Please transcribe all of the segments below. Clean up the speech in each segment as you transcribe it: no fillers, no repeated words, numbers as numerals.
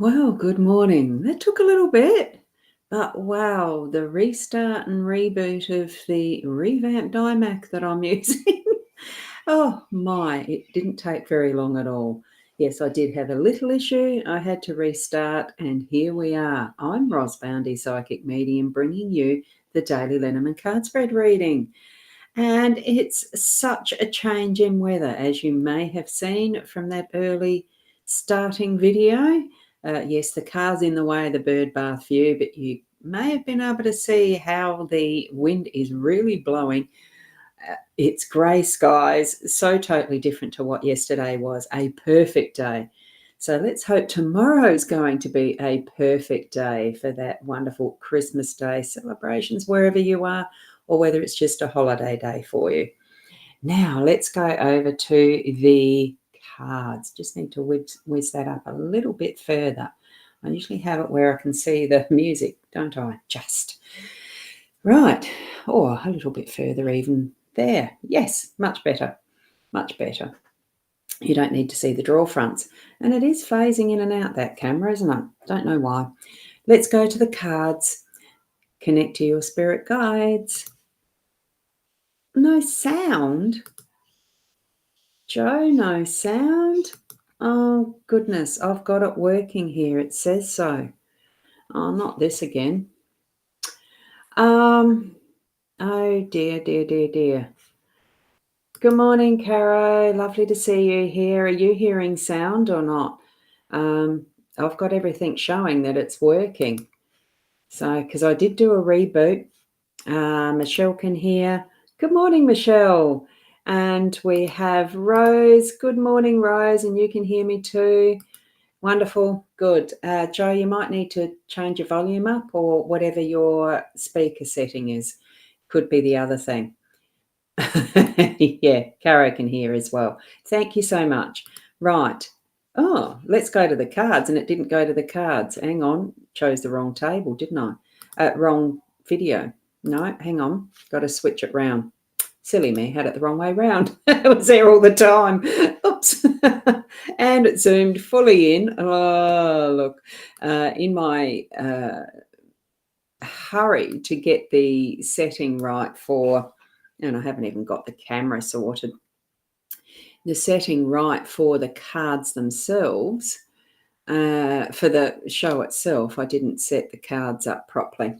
Well, good morning. That took a little bit, but wow, the restart and reboot of the revamped iMac that I'm using. Oh my, it didn't take very long at all. Yes, I did have a little issue. I had to restart, and here we are. I'm Boundy, Psychic Medium, bringing you the daily Lenormand card spread reading. And it's such a change in weather, as you may have seen from that early starting video. Yes, the car's in the way of the bird bath view, but you may have been able to see how the wind is really blowing. It's grey skies, so totally different to what yesterday was, a perfect day. So let's hope tomorrow's going to be a perfect day for that wonderful Christmas Day celebrations wherever you are, or whether it's just a holiday day for you. Now let's go over to the cards. Just need to whiz that up a little bit further. I usually have it where I can see the music, don't I? Just. Right. Or a little bit further even there. Yes, much better. Much better. You don't need to see the draw fronts. And it is phasing in and out, that camera, isn't it? Don't know why. Let's go to the cards. Connect to your spirit guides. No sound? Joe, no sound? Oh, goodness, I've got it working here. It says so. Oh, not this again. Oh, dear, dear, dear, dear. Good morning, Caro. Lovely to see you here. Are you hearing sound or not? I've got everything showing that it's working. So, because I did do a reboot. Michelle can hear. Good morning, Michelle. And we have Rose. Good morning, Rose. And you can hear me too. Wonderful. Good. Joe, you might need to change your volume up or whatever your speaker setting is. Could be the other thing. Yeah, Caro can hear as well. Thank you so much. Right. Oh, let's go to the cards. And it didn't go to the cards. Hang on. Chose the wrong table, didn't I? Wrong video. No, hang on. Got to switch it round. Silly me, had it the wrong way round. It was there all the time. Oops. And it zoomed fully in. Oh, look. In my hurry to get the setting right for, and I haven't even got the camera sorted, the setting right for the cards themselves, for the show itself, I didn't set the cards up properly.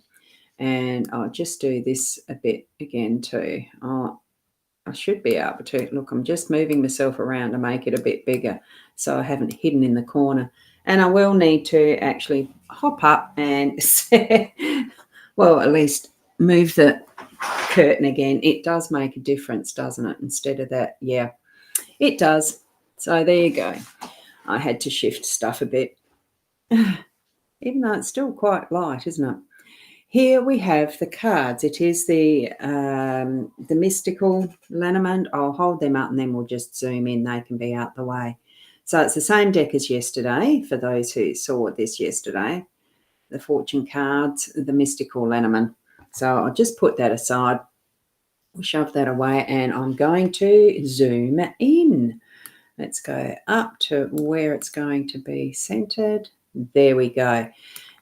And I'll just do this a bit again too. I should be able to. Look, I'm just moving myself around to make it a bit bigger so I haven't hidden in the corner. And I will need to actually hop up and, well, at least move the curtain again. It does make a difference, doesn't it? Instead of that, yeah, it does. So there you go. I had to shift stuff a bit, even though it's still quite light, isn't it? Here we have the cards. It is the mystical Lenormand. I'll hold them up and then we'll just zoom in. They can be out the way. So it's the same deck as yesterday, for those who saw this yesterday. The fortune cards, the mystical Lenormand. So I'll just put that aside. We'll shove that away and I'm going to zoom in. Let's go up to where it's going to be centered. There we go.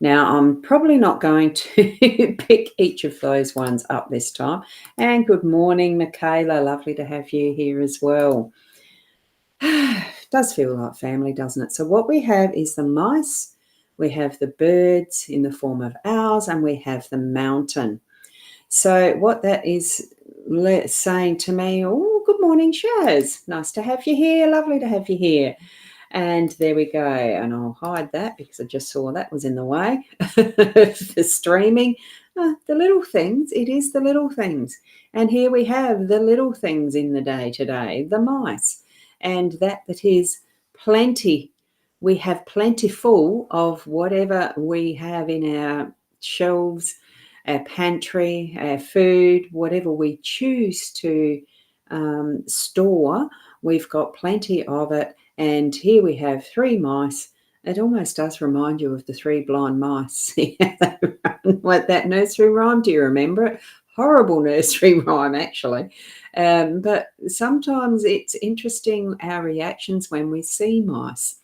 Now, I'm probably not going to pick each of those ones up this time. And good morning, Michaela. Lovely to have you here as well. Does feel like family, doesn't it? So what we have is the mice, we have the birds in the form of owls, and we have the mountain. So what that is saying to me, oh, good morning, Shaz. Nice to have you here. Lovely to have you here. And there we go. And I'll hide that because I just saw that was in the way for streaming. The little things. It is the little things. And here we have the little things in the day today, the mice. And that is plenty. We have plentiful of whatever we have in our shelves, our pantry, our food, whatever we choose to store. We've got plenty of it. And here we have 3 mice. It almost does remind you of the 3 blind mice. What that nursery rhyme, do you remember it? Horrible nursery rhyme, actually. But sometimes it's interesting, our reactions when we see mice.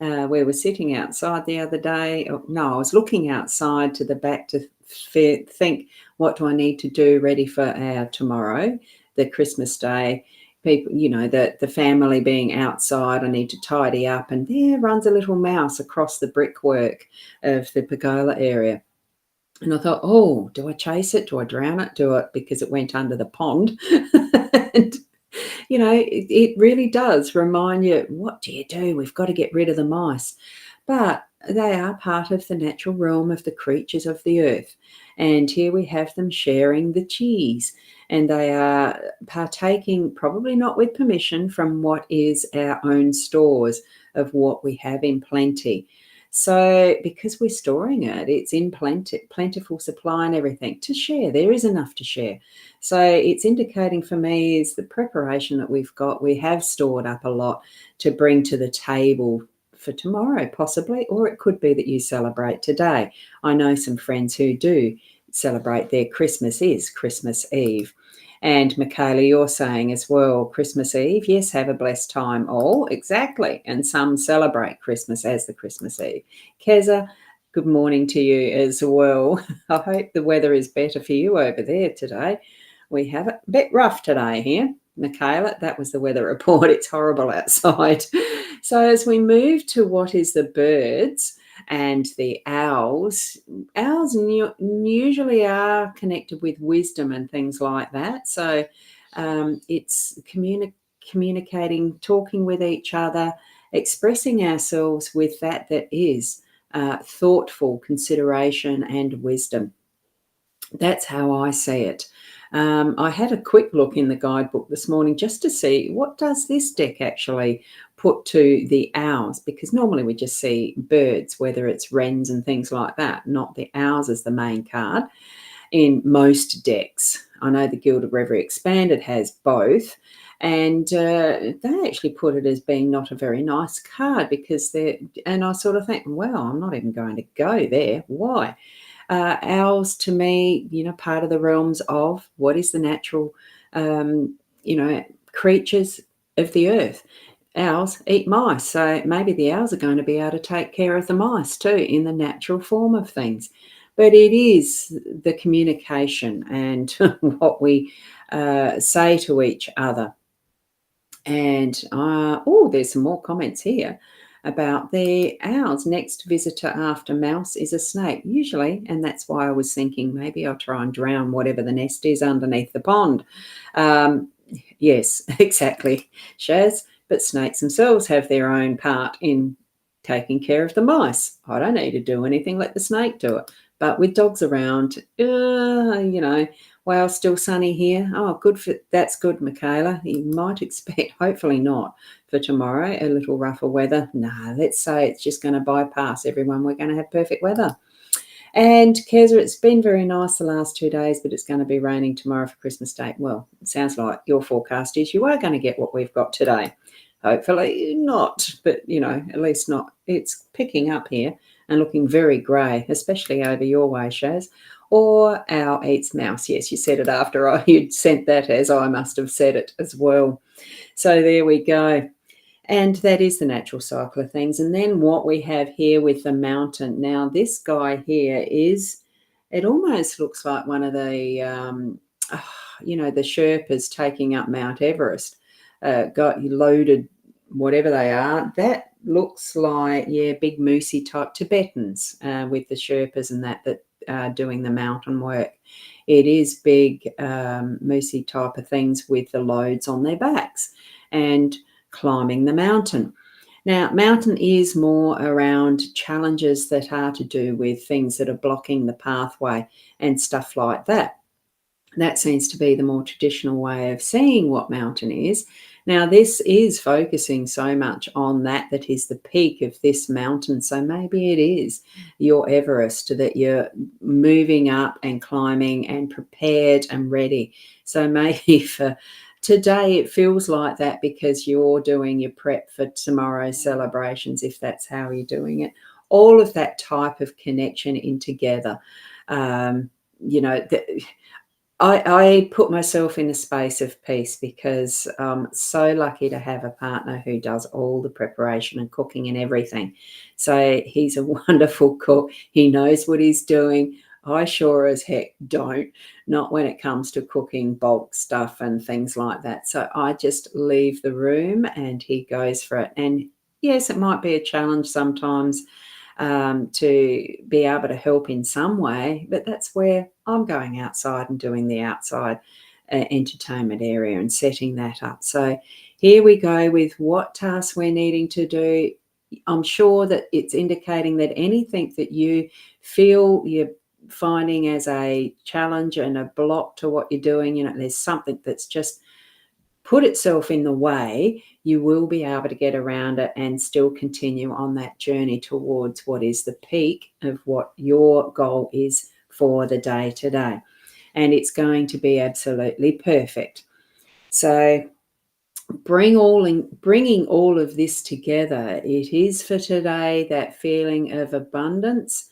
We were sitting outside the other day. No, I was looking outside to the back to think, what do I need to do ready for our tomorrow, the Christmas day? People, the family being outside, I need to tidy up, and there runs a little mouse across the brickwork of the pergola area. And I thought, oh, do I chase it? Do I drown it? Do it because it went under the pond? And it really does remind you, what do you do? We've got to get rid of the mice. But they are part of the natural realm of the creatures of the earth. And here we have them sharing the cheese. And they are partaking, probably not with permission, from what is our own stores of what we have in plenty. So because we're storing it, it's in plentiful supply and everything to share. There is enough to share. So it's indicating for me is the preparation that we've got. We have stored up a lot to bring to the table for tomorrow, possibly, or it could be that you celebrate today. I know some friends who do celebrate their Christmas is Christmas Eve. And Michaela, you're saying as well, Christmas Eve, yes, have a blessed time all, exactly. And some celebrate Christmas as the Christmas Eve. Keza, good morning to you as well. I hope the weather is better for you over there today. We have it a bit rough today here. Michaela, that was the weather report. It's horrible outside. So as we move to what is the birds and the owls usually are connected with wisdom and things like that. So it's communicating, talking with each other, expressing ourselves with that is thoughtful consideration and wisdom. That's how I see it. I had a quick look in the guidebook this morning just to see what does this deck actually put to the owls, because normally we just see birds, whether it's wrens and things like that, not the owls as the main card in most decks. I know the Gilded Reverie Expanded has both, and they actually put it as being not a very nice card because and I sort of think, well, I'm not even going to go there. Why? Owls, to me, part of the realms of what is the natural, creatures of the earth. Owls eat mice, so maybe the owls are going to be able to take care of the mice too in the natural form of things. But it is the communication and what we say to each other. And there's some more comments here about the owls. Next visitor after mouse is a snake, usually, and that's why I was thinking maybe I'll try and drown whatever the nest is underneath the pond. Yes, exactly, Shaz. But snakes themselves have their own part in taking care of the mice. I don't need to do anything, let the snake do it. But with dogs around, wow, still sunny here. Oh, that's good, Michaela. You might expect, hopefully not, for tomorrow, a little rougher weather. No, let's say it's just going to bypass everyone. We're going to have perfect weather. And Keza, it's been very nice the last 2 days, but it's going to be raining tomorrow for Christmas Day. Well, it sounds like your forecast is you are going to get what we've got today. Hopefully not, but, at least not. It's picking up here and looking very grey, especially over your way, Shaz. Or owl eats mouse. Yes, you said it after you'd sent that, as I must have said it as well. So there we go. And that is the natural cycle of things. And then what we have here with the mountain. Now, this guy here it almost looks like one of the, the Sherpas taking up Mount Everest. Got loaded, whatever they are. That looks like, big moosey type Tibetans with the Sherpas and that are doing the mountain work. It is big moosey type of things with the loads on their backs and climbing the mountain. Now, mountain is more around challenges that are to do with things that are blocking the pathway and stuff like that. That seems to be the more traditional way of seeing what mountain is. Now, this is focusing so much on that is the peak of this mountain. So maybe it is your Everest that you're moving up and climbing and prepared and ready. So maybe for today it feels like that because you're doing your prep for tomorrow's celebrations, if that's how you're doing it. All of that type of connection in together. I put myself in a space of peace because I'm so lucky to have a partner who does all the preparation and cooking and everything. So he's a wonderful cook. He knows what he's doing. I sure as heck don't, not when it comes to cooking bulk stuff and things like that. So I just leave the room and he goes for it. And yes, it might be a challenge sometimes to be able to help in some way, but that's where I'm going outside and doing the outside entertainment area and setting that up. So here we go with what tasks we're needing to do. I'm sure that it's indicating that anything that you feel you're finding as a challenge and a block to what you're doing, there's something that's just put itself in the way, you will be able to get around it and still continue on that journey towards what is the peak of what your goal is for the day today. And it's going to be absolutely perfect. So bringing all of this together, it is for today that feeling of abundance,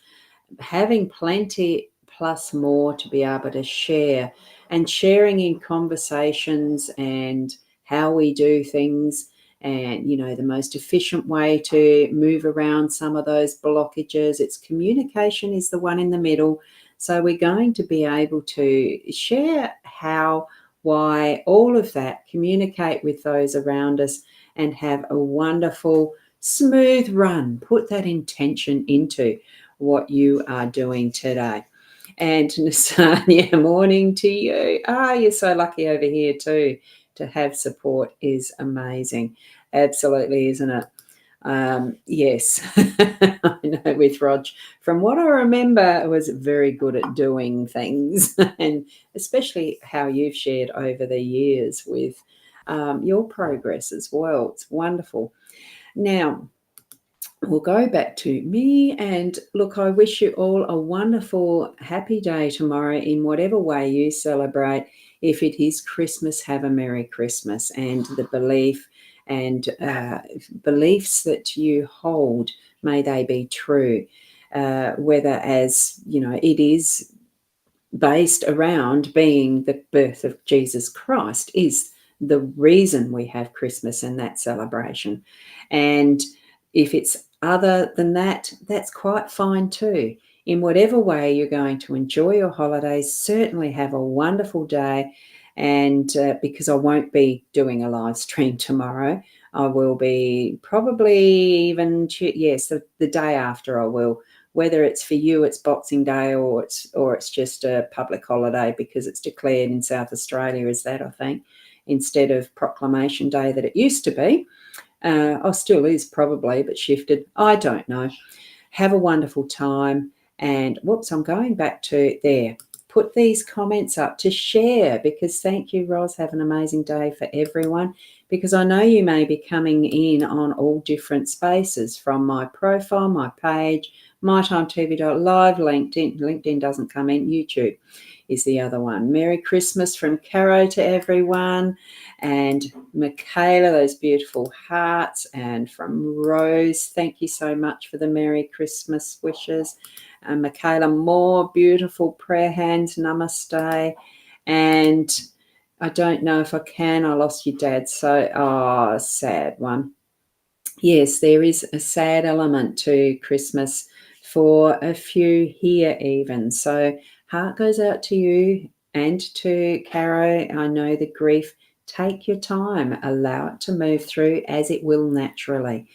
having plenty plus more to be able to share, and sharing in conversations and how we do things, and the most efficient way to move around some of those blockages. It's communication is the one in the middle. So we're going to be able to share how, why, all of that, communicate with those around us and have a wonderful smooth run. Put that intention into what you are doing today. And Nasania, morning to you. You're so lucky over here too. To have support is amazing. Absolutely, isn't it? Yes, I know with Rog, from what I remember, I was very good at doing things, and especially how you've shared over the years with your progress as well. It's wonderful. Now, we'll go back to me, and look, I wish you all a wonderful, happy day tomorrow in whatever way you celebrate. If it is Christmas, have a Merry Christmas, and the belief and beliefs that you hold, may they be true, whether as, it is based around being the birth of Jesus Christ is the reason we have Christmas and that celebration. And if it's other than that, that's quite fine too. In whatever way you're going to enjoy your holidays, certainly have a wonderful day. And because I won't be doing a live stream tomorrow, I will be probably even, yes, the day after I will. Whether it's for you, it's Boxing Day, or it's just a public holiday because it's declared in South Australia as that, I think, instead of Proclamation Day that it used to be. Still is probably, but shifted. I don't know. Have a wonderful time. And whoops, I'm going back to there. Put these comments up to share, because thank you, Ros. Have an amazing day for everyone, because I know you may be coming in on all different spaces from my profile, my page, mytimetv.live, LinkedIn. LinkedIn doesn't come in. YouTube is the other one. Merry Christmas from Caro to everyone. And Michaela, those beautiful hearts. And from Rose, thank you so much for the Merry Christmas wishes. Michaela, more beautiful prayer hands. Namaste. And I don't know if I can. I lost your dad. So, sad one. Yes, there is a sad element to Christmas for a few here even. So heart goes out to you and to Caro. I know the grief. Take your time. Allow it to move through as it will naturally.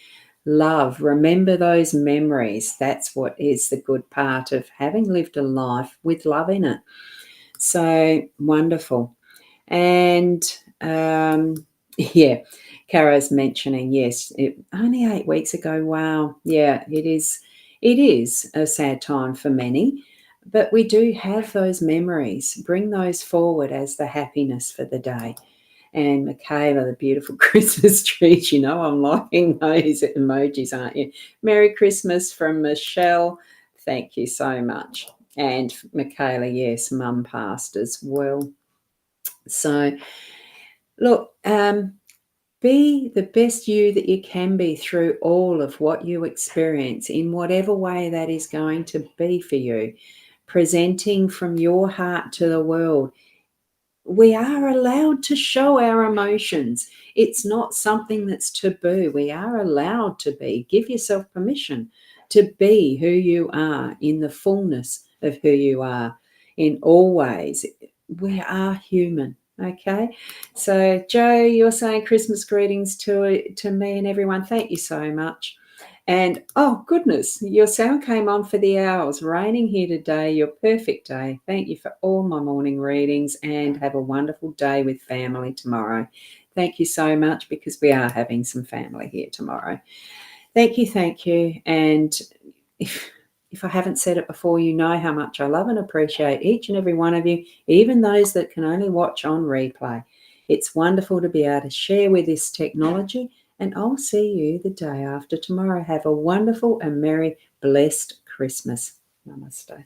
Love. Remember those memories. That's what is the good part of having lived a life with love in it. So wonderful. And yeah, Caro's mentioning, yes, only 8 weeks ago. Wow. Yeah, it is a sad time for many, but we do have those memories. Bring those forward as the happiness for the day. And Michaela, the beautiful Christmas trees, I'm liking those emojis, aren't you? Merry Christmas from Michelle. Thank you so much. And Michaela, yes, mum passed as well. So, look, be the best you that you can be through all of what you experience in whatever way that is going to be for you. Presenting from your heart to the world we are allowed to show our emotions. It's not something that's taboo. We are allowed to be. Give yourself permission to be who you are in the fullness of who you are in all ways. We are human. Okay. So, Joe, you're saying Christmas greetings to me and everyone. Thank you so much. And oh, goodness, your sound came on for the hours. Raining here today, your perfect day. Thank you for all my morning readings and have a wonderful day with family tomorrow. Thank you so much, because we are having some family here tomorrow. Thank you, thank you. And if I haven't said it before, you know how much I love and appreciate each and every one of you, even those that can only watch on replay. It's wonderful to be able to share with this technology, and I'll see you the day after tomorrow. Have a wonderful and merry, blessed Christmas. Namaste.